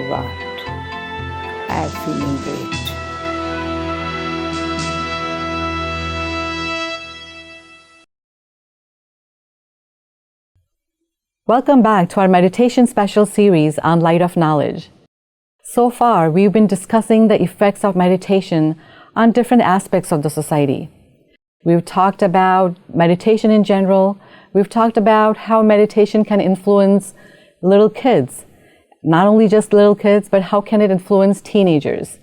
rot. I am feeling great. Welcome back to our meditation special series on Light of Knowledge. So far, we've been discussing the effects of meditation on different aspects of the society. We've talked about meditation in general. We've talked about how meditation can influence little kids. Not only just little kids, but how can it influence teenagers?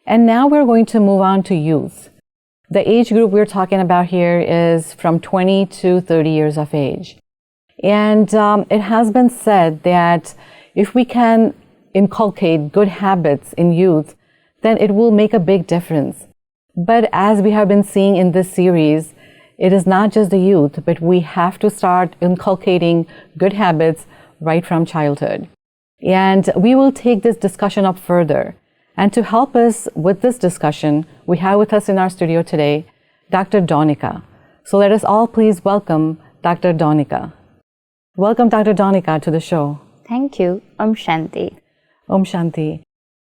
And now we're going to move on to youth. The age group we're talking about here is from 20 to 30 years of age. And it has been said that if we can inculcate good habits in youth, then it will make a big difference. But as we have been seeing in this series, it is not just the youth, but we have to start inculcating good habits right from childhood. And we will take this discussion up further. And to help us with this discussion, we have with us in our studio today, Dr. Donika. So let us all please welcome Dr. Donika. Welcome, Dr. Donika, to the show. Thank you. Om Shanti. Om Shanti.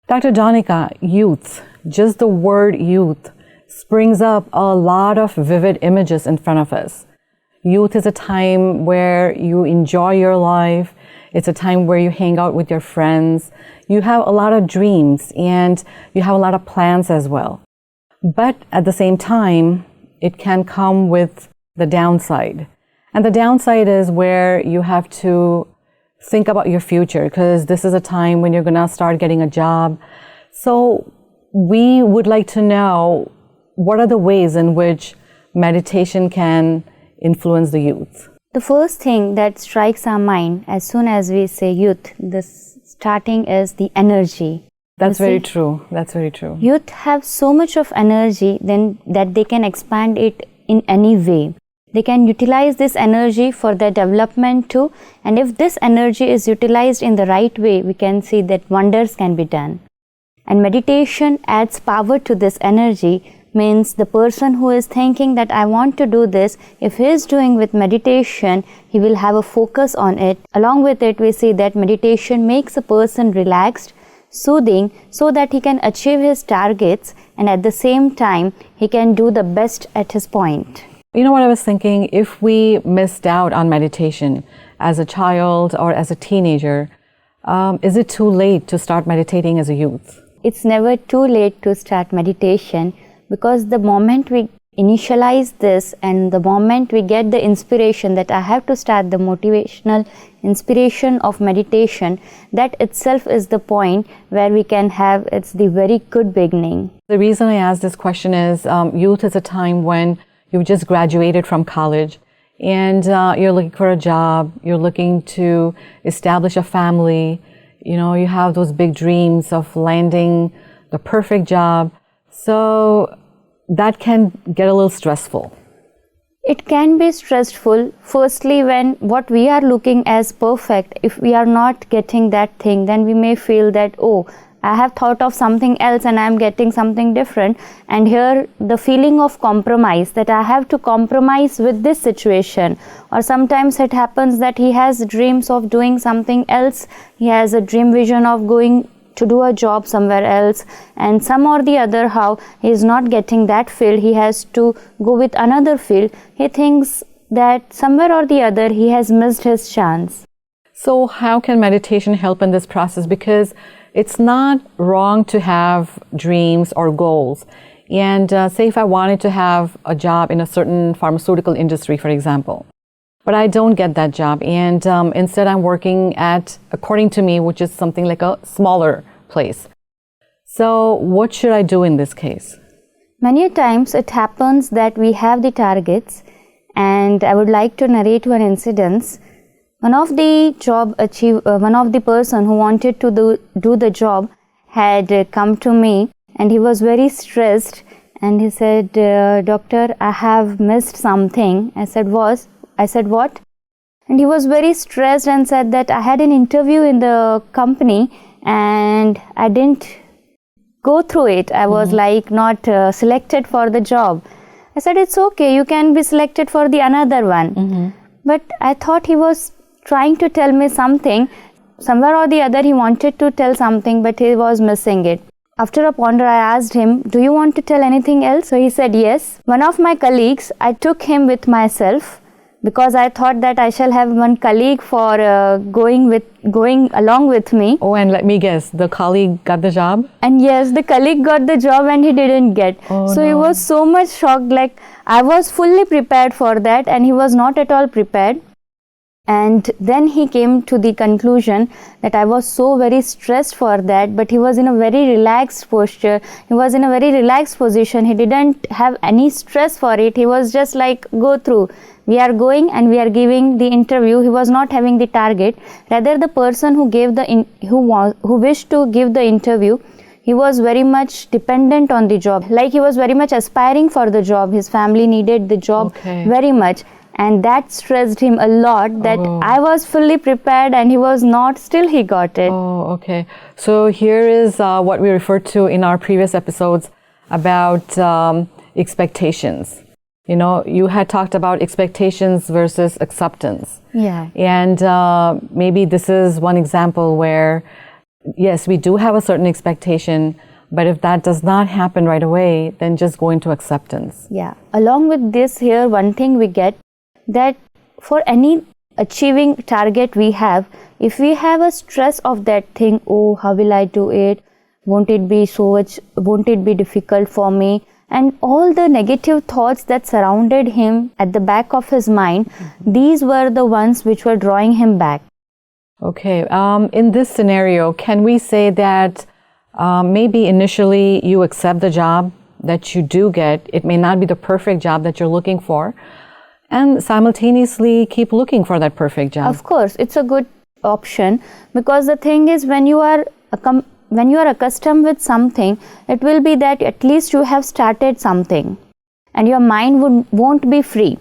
Dr. Donika, youth, just the word youth springs up a lot of vivid images in front of us. Youth is a time where you enjoy your life. It's a time where you hang out with your friends. You have a lot of dreams and you have a lot of plans as well. But at the same time, it can come with the downside. And the downside is where you have to think about your future, because this is a time when you're going to start getting a job. So we would like to know, what are the ways in which meditation can influence the youth? The first thing that strikes our mind as soon as we say youth, the starting is the energy. That's very true. That's very true. Youth have so much of energy then that they can expand it in any way. They can utilize this energy for their development too. And if this energy is utilized in the right way, we can see that wonders can be done. And meditation adds power to this energy. Means the person who is thinking that I want to do this, if he is doing with meditation, he will have a focus on it. Along with it, we see that meditation makes a person relaxed, soothing, so that he can achieve his targets and at the same time, he can do the best at his point. You know what I was thinking? If we missed out on meditation as a child or as a teenager, is it too late to start meditating as a youth? It's never too late to start meditation, because the moment we initialize this and the moment we get the inspiration that I have to start the motivational inspiration of meditation, that itself is the point where we can have, it's the very good beginning. The reason I asked this question is youth is a time when you've just graduated from college and you're looking for a job, you're looking to establish a family, you know, you have those big dreams of landing the perfect job. So that can get a little stressful. It can be stressful, firstly, when what we are looking as perfect, if we are not getting that thing, then we may feel that, oh, I have thought of something else and I am getting something different. And here the feeling of compromise, that I have to compromise with this situation. Or sometimes it happens that he has dreams of doing something else. He has a dream vision of going to do a job somewhere else, and some or the other how he is not getting that field, he has to go with another field. He thinks that somewhere or the other he has missed his chance. So how can meditation help in this process? Because it's not wrong to have dreams or goals. And say if I wanted to have a job in a certain pharmaceutical industry, for example, but I don't get that job, and instead I'm working at, according to me, which is something like a smaller place. So what should I do in this case? Many times it happens that we have the targets, and I would like to narrate one incident. One of the person who wanted to do the job had come to me, and he was very stressed, and he said, "Doctor, I have missed something." I said, "What?" And he was very stressed and said that I had an interview in the company and I didn't go through it. I was like not selected for the job. I said, "It's okay, you can be selected for the another one." But I thought he was trying to tell me something. somewhere or the other he wanted to tell something, but he was missing it. After a ponder, I asked him, do you want to tell anything else? So he said yes. One of my colleagues, I took him with myself because I thought that I shall have one colleague for going along with me. Oh, and let me guess, the colleague got the job? And yes, the colleague got the job and he didn't get. So he was so much shocked. Like, I was fully prepared for that and he was not at all prepared. And then he came to the conclusion that I was so very stressed for that, but he was in a very relaxed posture. He was in a very relaxed position. He didn't have any stress for it. He was just like, go through. We are going and we are giving the interview. He was not having the target. Rather, the person who gave who wished to give the interview, he was very much dependent on the job. Like, he was very much aspiring for the job. His family needed the job very much. And that stressed him a lot, that I was fully prepared and he was not, still he got it. Oh, okay. So here is what we referred to in our previous episodes about expectations. You know, you had talked about expectations versus acceptance. Yeah. And maybe this is one example where, yes, we do have a certain expectation, but if that does not happen right away, then just go into acceptance. Yeah. Along with this, here, one thing we get, that for any achieving target we have, if we have a stress of that thing, oh, how will I do it? Won't it be difficult for me? And all the negative thoughts that surrounded him at the back of his mind, these were the ones which were drawing him back. Okay. In this scenario, can we say that maybe initially you accept the job that you do get? It may not be the perfect job that you're looking for, and simultaneously keep looking for that perfect job. Of course, it's a good option, because the thing is, when you are accustomed with something, it will be that at least you have started something and your mind won't be free.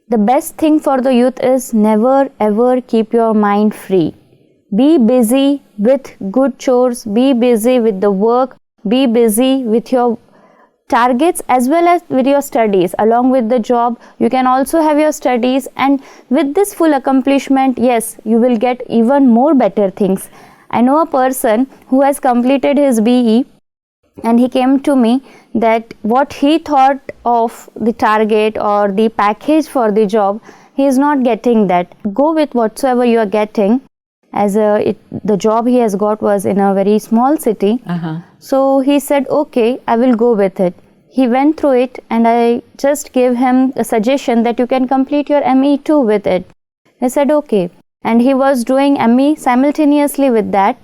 The best thing for the youth is never ever keep your mind free. Be busy with good chores, be busy with the work, be busy with your targets as well as with your studies. Along with the job, you can also have your studies, and with this full accomplishment, yes, you will get even more better things. I know a person who has completed his BE, and he came to me that what he thought of the target or the package for the job, he is not getting that. Go with whatsoever you are getting. The job he has got was in a very small city. So he said, okay, I will go with it. He went through it, and I just gave him a suggestion that you can complete your ME too with it. He said, okay. And he was doing ME simultaneously with that.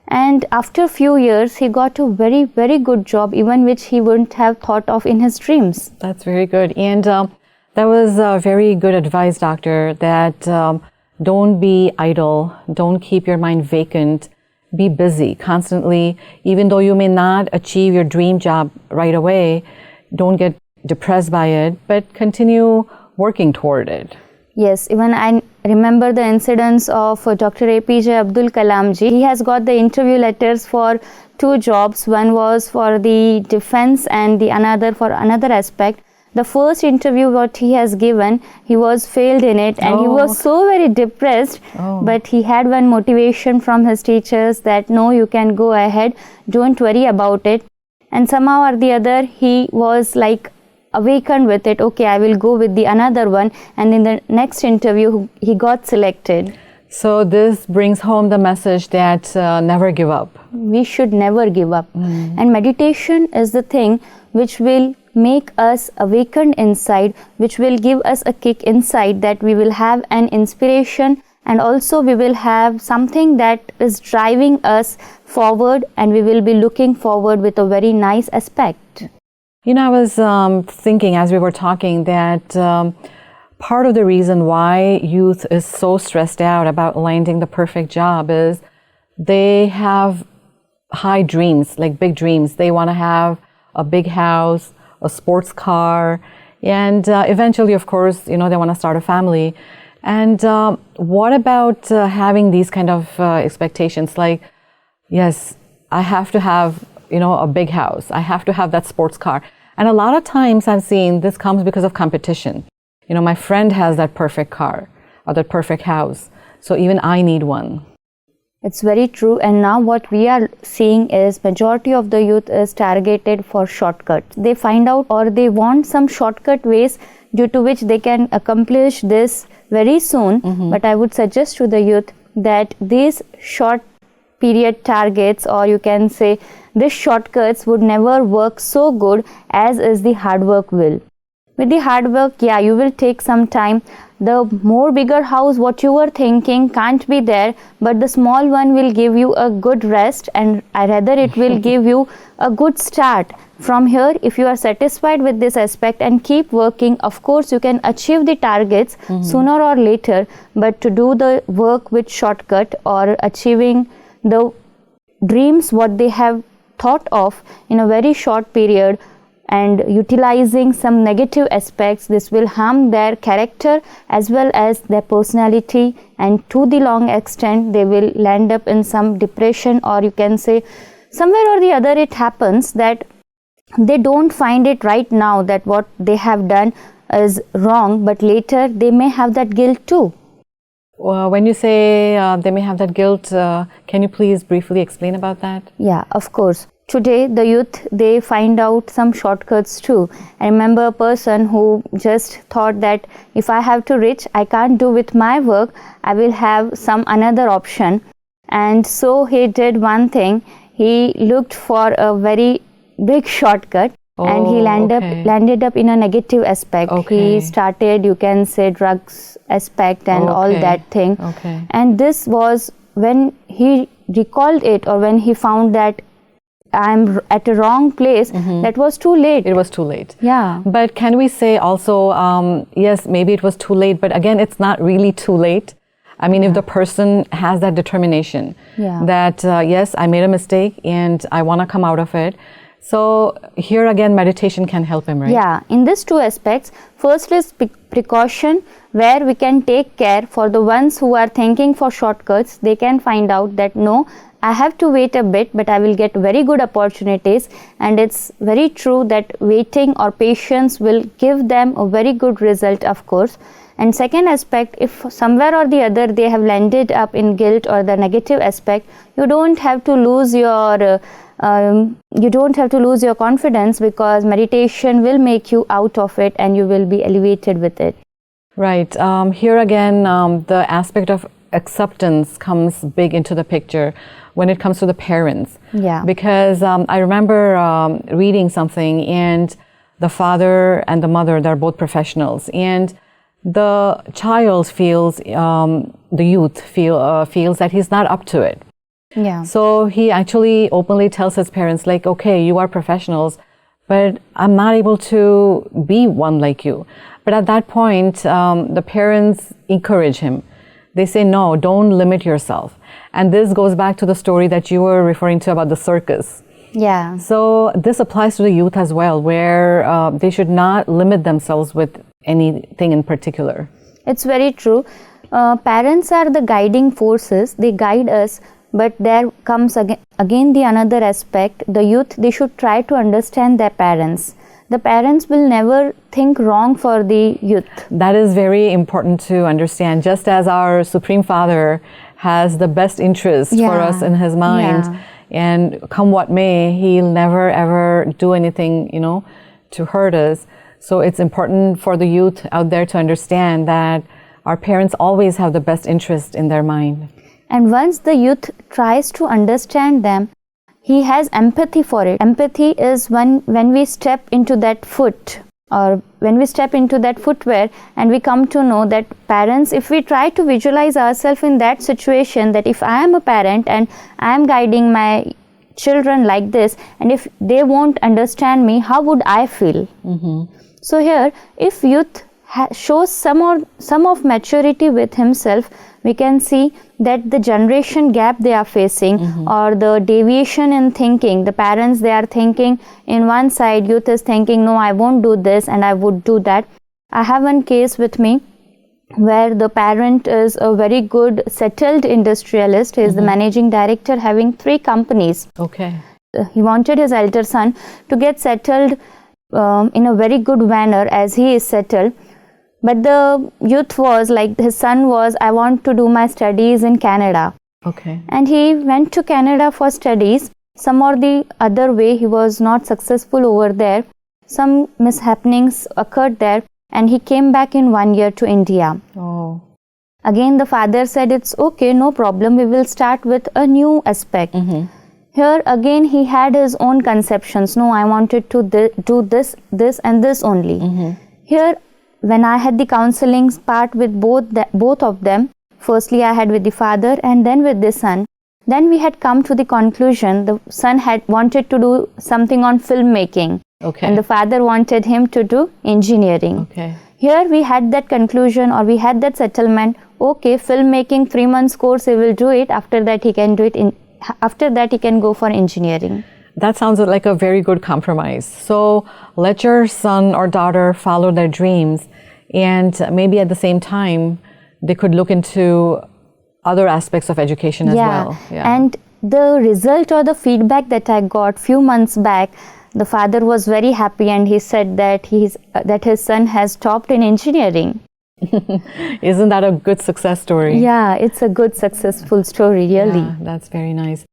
And after a few years, he got a very, very good job, even which he wouldn't have thought of in his dreams. That's very good. And that was very good advice, doctor, that don't be idle. Don't keep your mind vacant. Be busy constantly. Even though you may not achieve your dream job right away, don't get depressed by it, but continue working toward it. Yes, even I remember the incidents of Dr. APJ Abdul Kalam ji. He has got the interview letters for 2 jobs. One was for the defense and the another for another aspect. The first interview what he has given, he was failed in it, and he was so very depressed. But he had one motivation from his teachers that no, you can go ahead, don't worry about it. And somehow or the other, he was like awakened with it. Okay, I will go with the another one, and in the next interview, he got selected. So this brings home the message that never give up. We should never give up. And meditation is the thing which will make us awakened inside, which will give us a kick inside, that we will have an inspiration, and also we will have something that is driving us forward, and we will be looking forward with a very nice aspect. You know, I was thinking as we were talking that part of the reason why youth is so stressed out about landing the perfect job is they have high dreams, like big dreams. They want to have a big house, a sports car, and eventually, of course, you know, they want to start a family. And what about having these kind of expectations? Like, yes, I have to have, you know, a big house. I have to have that sports car. And a lot of times I've seen this comes because of competition. You know, my friend has that perfect car or that perfect house, so even I need one. It's very true. And now what we are seeing is majority of the youth is targeted for shortcuts. They find out or they want some shortcut ways due to which they can accomplish this very soon. But I would suggest to the youth that these short period targets, or you can say these shortcuts, would never work so good as is the hard work will. With the hard work, yeah, you will take some time. The more bigger house what you were thinking can't be there, but the small one will give you a good rest, and rather it will give you a good start. From here, if you are satisfied with this aspect and keep working, of course you can achieve the targets sooner or later. But to do the work with shortcut or achieving the dreams what they have thought of in a very short period and utilizing some negative aspects, this will harm their character as well as their personality, and to the long extent they will land up in some depression, or you can say somewhere or the other it happens that they don't find it right now that what they have done is wrong, but later they may have that guilt too. When you say they may have that guilt, can you please briefly explain about that? Yeah, of course. Today, the youth, they find out some shortcuts too. I remember a person who just thought that if I have to reach, I can't do with my work, I will have some another option. And so he did one thing. He looked for a very big shortcut, and he landed up in a negative aspect. He started, you can say, drugs aspect and all that thing. And this was when he recalled it, or when he found that I'm at a wrong place, that was too late. It was too late. Yeah. But can we say also, yes, maybe it was too late, but again, it's not really too late. I mean, if the person has that determination that, yes, I made a mistake and I want to come out of it. So here again, meditation can help him, right? Yeah, in these two aspects, first is precaution, where we can take care for the ones who are thinking for shortcuts. They can find out that no, I have to wait a bit, but I will get very good opportunities. And it's very true that waiting or patience will give them a very good result, of course. And second aspect, if somewhere or the other they have landed up in guilt or the negative aspect, you don't have to lose your confidence, because meditation will make you out of it and you will be elevated with it. Right. Here again, the aspect of acceptance comes big into the picture when it comes to the parents. Yeah. Because I remember reading something, and the father and the mother, they're both professionals, and the child feels, the youth feels that he's not up to it. Yeah. So he actually openly tells his parents, like, okay, you are professionals, but I'm not able to be one like you. But at that point, the parents encourage him. They say, no, don't limit yourself. And this goes back to the story that you were referring to about the circus. Yeah. So this applies to the youth as well, where they should not limit themselves with anything in particular. It's very true. Parents are the guiding forces. They guide us. But there comes again the another aspect. The youth, they should try to understand their parents. The parents will never think wrong for the youth. That is very important to understand. Just as our Supreme Father has the best interest for us in his mind, and come what may, he'll never ever do anything, to hurt us. So it's important for the youth out there to understand that our parents always have the best interest in their mind. And once the youth tries to understand them, he has empathy for it. Empathy is when we step into that foot, or when we step into that footwear, and we come to know that parents, if we try to visualize ourselves in that situation, that if I am a parent and I am guiding my children like this, and if they won't understand me, how would I feel? So here, if youth shows some of maturity with himself, we can see that the generation gap they are facing, or the deviation in thinking, the parents, they are thinking in one side, youth is thinking, no, I won't do this and I would do that. I have one case with me where the parent is a very good settled industrialist. He is the managing director having 3 companies. Okay. He wanted his elder son to get settled in a very good manner as he is settled. But the youth was like, his son was, I want to do my studies in Canada. Okay. And he went to Canada for studies. Some or the other way he was not successful over there. Some mishappenings occurred there, and he came back in 1 year to India. Oh. Again, the father said, it's okay, no problem, we will start with a new aspect. Here again he had his own conceptions. No, I wanted to do this and this only. Here, when I had the counseling part with both of them, firstly I had with the father and then with the son, then we had come to the conclusion the son had wanted to do something on filmmaking. Okay. And the father wanted him to do engineering. Okay. Here we had that conclusion, or we had that settlement. Okay, filmmaking 3 months course, he will do it. After that he can do it after that he can go for engineering. That sounds like a very good compromise. So let your son or daughter follow their dreams, and maybe at the same time they could look into other aspects of education as well. Yeah. And the result or the feedback that I got few months back, the father was very happy, and he said that his son has topped in engineering. Isn't that a good success story? Yeah, it's a good successful story, really. Yeah, that's very nice.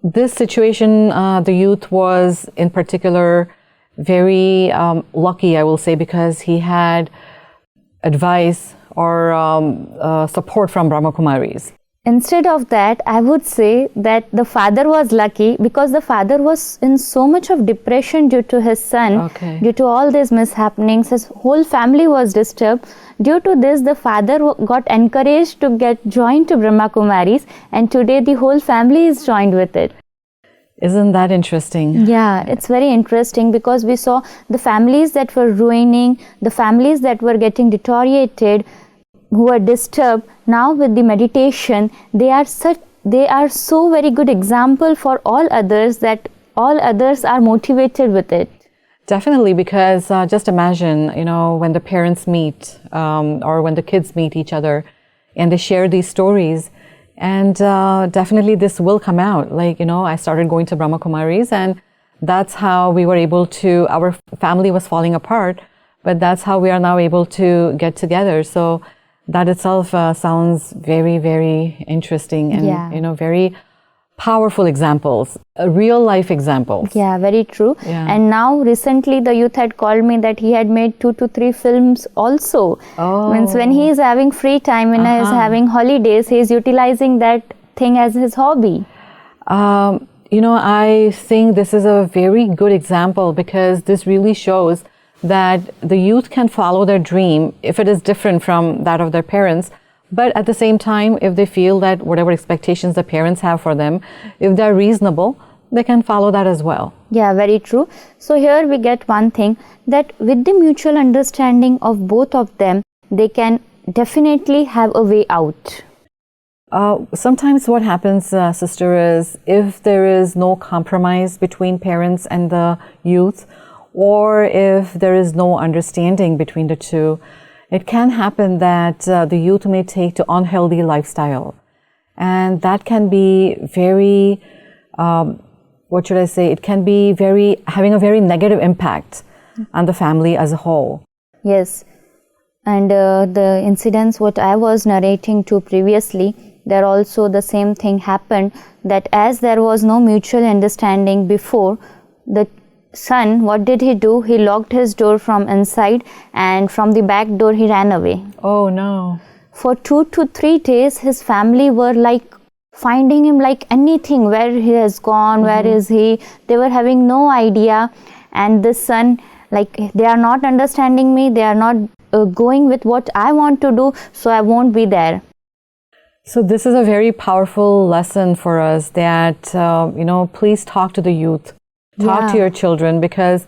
This situation, the youth was in particular very lucky, I will say, because he had advice or support from Brahma Kumaris. Instead of that, I would say that the father was lucky, because the father was in so much of depression due to his son, due to all these mishappenings. His whole family was disturbed. Due to this, the father got encouraged to get joined to Brahma Kumaris, and today the whole family is joined with it. Isn't that interesting? Yeah, it's very interesting, because we saw the families that were ruining, the families that were getting deteriorated, who are disturbed. Now with the meditation, they are so very good example for all others, that all others are motivated with it. Definitely, because just imagine, when the parents meet or when the kids meet each other and they share these stories, and definitely this will come out. Like, I started going to Brahma Kumaris, and that's how we were able to, our family was falling apart, but that's how we are now able to get together. So that itself sounds very, very interesting, and very powerful examples, real life examples. Yeah, very true. Yeah. And now recently the youth had called me that he had made 2 to 3 films also. Means when he is having free time, when he is having holidays, he is utilizing that thing as his hobby. I think this is a very good example, because this really shows that the youth can follow their dream if it is different from that of their parents. But at the same time, if they feel that whatever expectations the parents have for them, if they're reasonable, they can follow that as well. Yeah, very true. So here we get one thing, that with the mutual understanding of both of them, they can definitely have a way out. Sometimes what happens, sister, is if there is no compromise between parents and the youth, or if there is no understanding between the two, it can happen that the youth may take to unhealthy lifestyle. And that can be very, it can be having a very negative impact on the family as a whole. Yes. And the incidents what I was narrating to previously, there also the same thing happened, that as there was no mutual understanding before, the son, what did he do? He locked his door from inside, and from the back door he ran away. Oh no. For 2 to 3 days, his family were like finding him like anything, where he has gone, where is he? They were having no idea. And this son, like, they are not understanding me, they are not going with what I want to do, so I won't be there. So this is a very powerful lesson for us, that, please talk to the youth. Talk to your children, because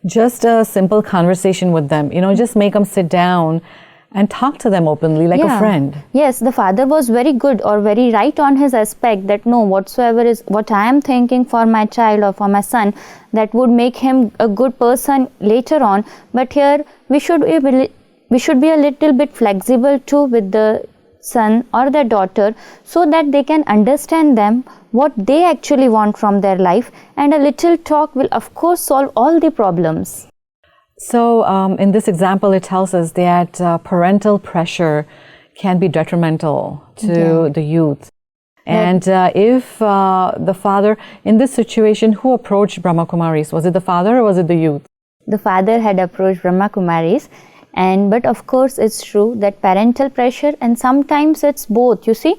just a simple conversation with them, just make them sit down and talk to them openly like a friend. Yes, the father was very good or very right on his aspect, that no, whatsoever is what I am thinking for my child or for my son, that would make him a good person later on. But here we should be a little bit flexible too with the son or the daughter, so that they can understand them what they actually want from their life, and a little talk will of course solve all the problems. So in this example, it tells us that parental pressure can be detrimental to the youth. And if the father, in this situation, who approached Brahma Kumaris? Was it the father or was it the youth? The father had approached Brahma Kumaris, but of course it's true that parental pressure, and sometimes it's both. You see,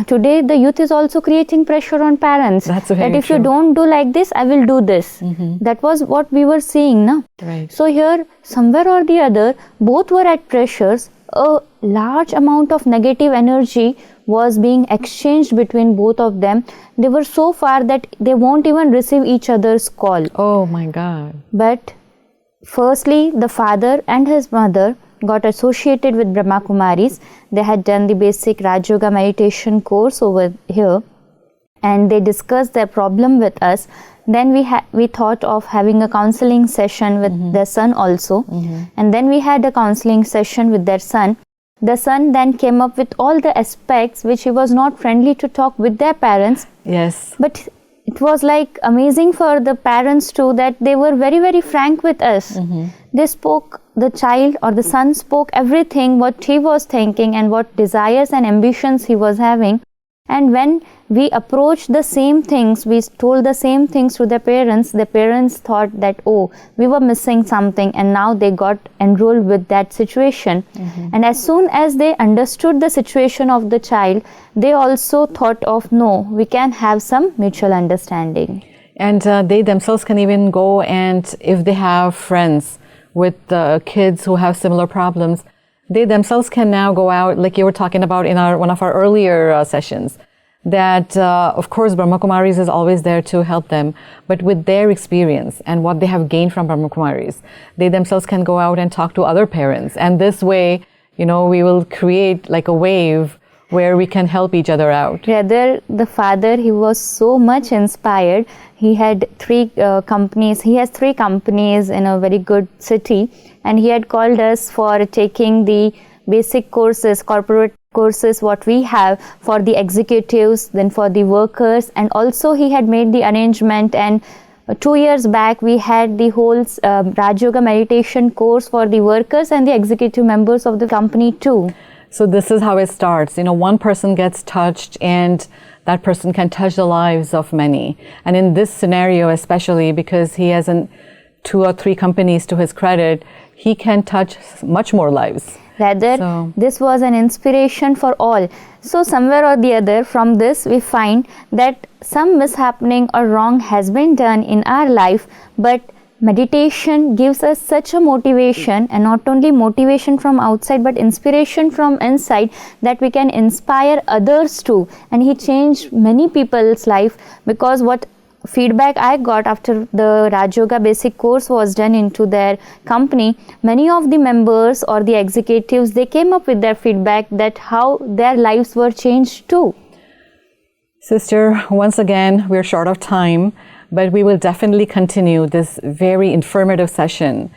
today the youth is also creating pressure on parents. That's very that if true. you don't do like this, I will do this. That was what we were seeing, no? Right. So here, somewhere or the other, both were at pressures. A large amount of negative energy was being exchanged between both of them. They were so far that they won't even receive each other's call. Oh my God. But firstly, the father and his mother got associated with Brahma Kumaris. They had done the basic Rajyoga Meditation course over here, and they discussed their problem with us. Then we thought of having a counseling session with their son also, and then we had a counseling session with their son. The son then came up with all the aspects which he was not friendly to talk with their parents. Yes. But it was like amazing for the parents too, that they were very, very frank with us. They spoke, the child or the son spoke everything what he was thinking and what desires and ambitions he was having. And when we approached the same things, we told the same things to the parents thought that, oh, we were missing something, and now they got enrolled with that situation. And as soon as they understood the situation of the child, they also thought of, no, we can have some mutual understanding. And they themselves can even go, and if they have friends with kids who have similar problems, they themselves can now go out, like you were talking about in one of our earlier sessions, that of course Brahma Kumaris is always there to help them, but with their experience and what they have gained from Brahma Kumaris, they themselves can go out and talk to other parents. And this way, we will create like a wave where we can help each other out. Rather, the father, he was so much inspired. He had 3 companies. He has 3 companies in a very good city, and he had called us for taking the basic courses, corporate courses what we have for the executives, then for the workers, and also he had made the arrangement. And 2 years back, we had the whole Rajyoga Meditation course for the workers and the executive members of the company too. So this is how it starts. One person gets touched and that person can touch the lives of many. And in this scenario, especially because he has 2 or 3 companies to his credit, he can touch much more lives. Rather, this was an inspiration for all. So somewhere or the other, from this we find that some mishappening or wrong has been done in our life, but meditation gives us such a motivation, and not only motivation from outside but inspiration from inside, that we can inspire others too. And he changed many people's life, because what feedback I got after the Rajyoga basic course was done into their company, many of the members or the executives, they came up with their feedback that how their lives were changed too. Sister, once again, we're short of time, but we will definitely continue this very informative session.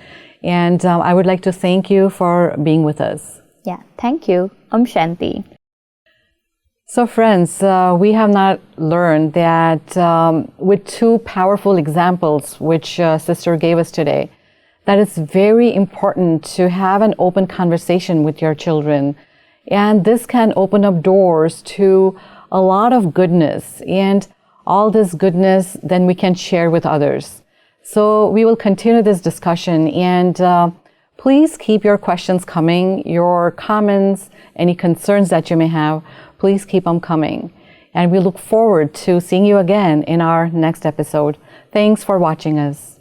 And I would like to thank you for being with us. Yeah, thank you. Om Shanti. So friends, we have not learned that with 2 powerful examples which Sister gave us today, that it's very important to have an open conversation with your children. And this can open up doors to a lot of goodness, and all this goodness then we can share with others. So we will continue this discussion, and please keep your questions coming, your comments, any concerns that you may have, please keep them coming. And we look forward to seeing you again in our next episode. Thanks for watching us.